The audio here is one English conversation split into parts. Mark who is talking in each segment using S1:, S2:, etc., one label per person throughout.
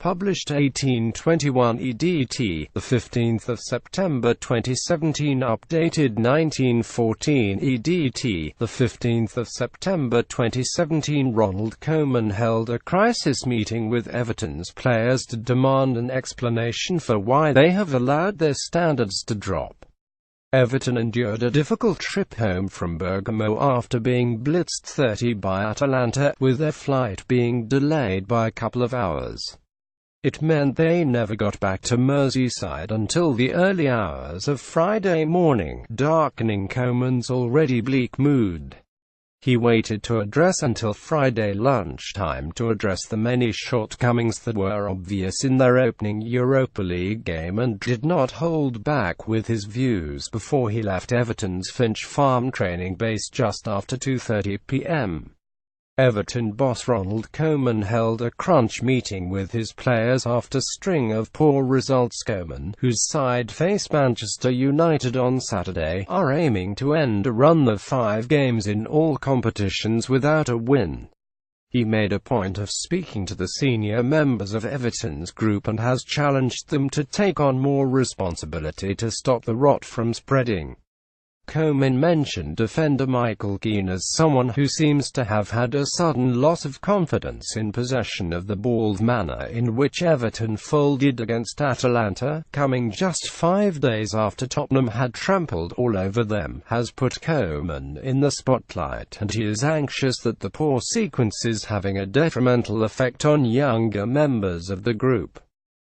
S1: Published 1821 EDT, the 15th of September 2017. Updated 1914 EDT, the 15th of September 2017. Ronald Koeman held a crisis meeting with Everton's players to demand an explanation for why they have allowed their standards to drop. Everton endured a difficult trip home from Bergamo after being blitzed 30 by Atalanta, with their flight being delayed by a couple of hours. It meant they never got back to Merseyside until the early hours of Friday morning, darkening Koeman's already bleak mood. He waited to address until Friday lunchtime to address the many shortcomings that were obvious in their opening Europa League game, and did not hold back with his views before he left Everton's Finch Farm training base just after 2:30 p.m. Everton boss Ronald Koeman held a crunch meeting with his players after a string of poor results. Koeman, whose side face Manchester United on Saturday, are aiming to end a run of 5 games in all competitions without a win. He made a point of speaking to the senior members of Everton's group and has challenged them to take on more responsibility to stop the rot from spreading. Koeman mentioned defender Michael Keane as someone who seems to have had a sudden loss of confidence in possession of the ball. The manner in which Everton folded against Atalanta, coming just 5 days after Tottenham had trampled all over them, has put Koeman in the spotlight, and he is anxious that the poor sequence is having a detrimental effect on younger members of the group.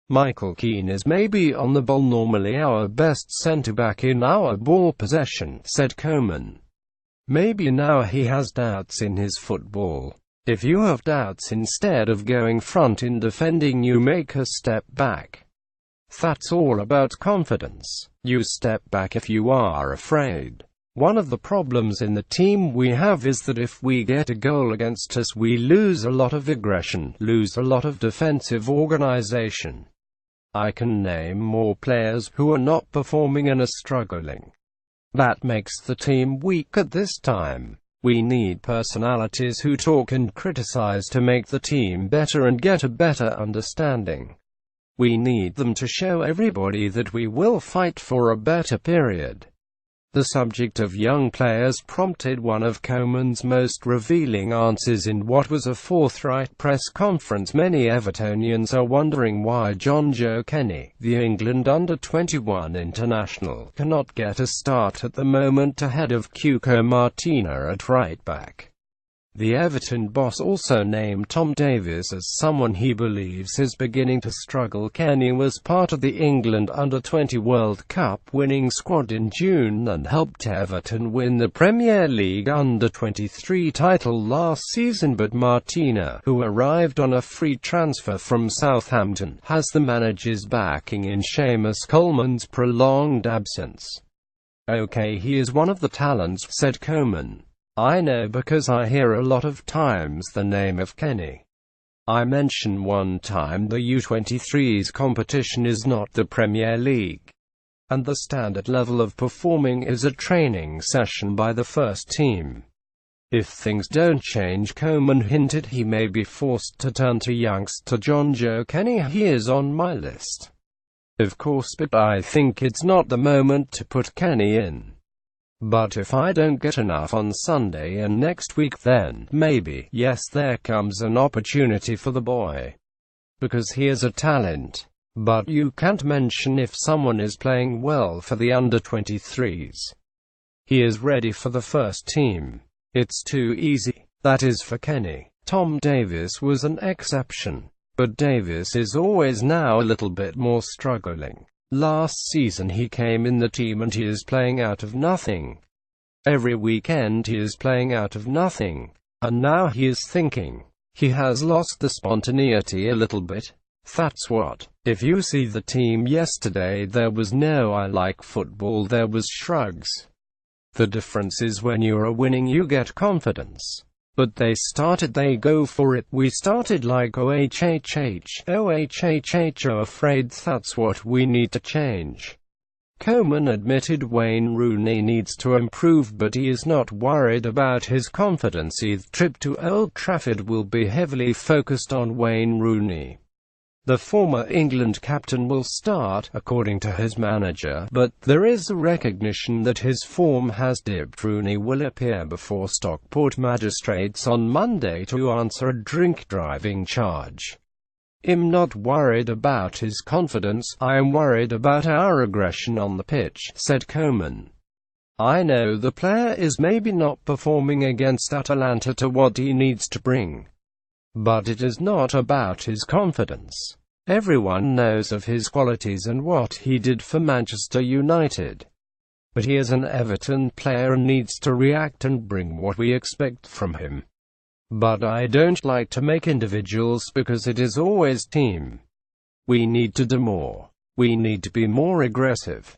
S1: Michael Keane is maybe on the ball, normally our best centre-back in our ball possession, said Koeman. Maybe now he has doubts in his football. If you have doubts, instead of going front in defending, you make a step back. That's all about confidence. You step back if you are afraid. One of the problems in the team we have is that if we get a goal against us, we lose a lot of aggression, lose a lot of defensive organisation. I can name more players who are not performing and are struggling. That makes the team weak at this time. We need personalities who talk and criticize to make the team better and get a better understanding. We need them to show everybody that we will fight for a better period. The subject of young players prompted one of Koeman's most revealing answers in what was a forthright press conference. Many Evertonians are wondering why Jonjoe Kenny, the England under-21 international, cannot get a start at the moment ahead of Cuco Martina at right-back. The Everton boss also named Tom Davies as someone he believes is beginning to struggle. Kenny was part of the England under-20 World Cup winning squad in June and helped Everton win the Premier League under-23 title last season, but Martina, who arrived on a free transfer from Southampton, has the manager's backing in Seamus Coleman's prolonged absence. "Okay, he is one of the talents," said Koeman. "I know because I hear a lot of times the name of Kenny. I mention one time the U23s competition is not the Premier League. And the standard level of performing is a training session by the first team. If things don't change," Koeman hinted, he may be forced to turn to youngster Jonjoe Kenny. "He is on my list, of course, but I think it's not the moment to put Kenny in. But if I don't get enough on Sunday and next week, then maybe, yes, there comes an opportunity for the boy. Because he is a talent. But you can't mention if someone is playing well for the under-23s. He is ready for the first team. It's too easy. That is for Kenny. Tom Davies was an exception. But Davies is always now a little bit more struggling. Last season he came in the team and he is playing out of nothing. Every weekend he is playing out of nothing. And now he is thinking. He has lost the spontaneity a little bit. That's what. If you see the team yesterday, there was no "I like football," there was shrugs. The difference is when you are winning you get confidence. But they go for it. We started like afraid. That's what we need to change. Koeman admitted Wayne Rooney needs to improve, but he is not worried about his confidence. The trip to Old Trafford will be heavily focused on Wayne Rooney. The former England captain will start, according to his manager, but there is a recognition that his form has dipped. Rooney will appear before Stockport magistrates on Monday to answer a drink-driving charge. "I'm not worried about his confidence, I am worried about our aggression on the pitch," said Koeman. "I know the player is maybe not performing against Atalanta to what he needs to bring. But it is not about his confidence. Everyone knows of his qualities and what he did for Manchester United. But he is an Everton player and needs to react and bring what we expect from him. But I don't like to make individuals because it is always team. We need to do more. We need to be more aggressive.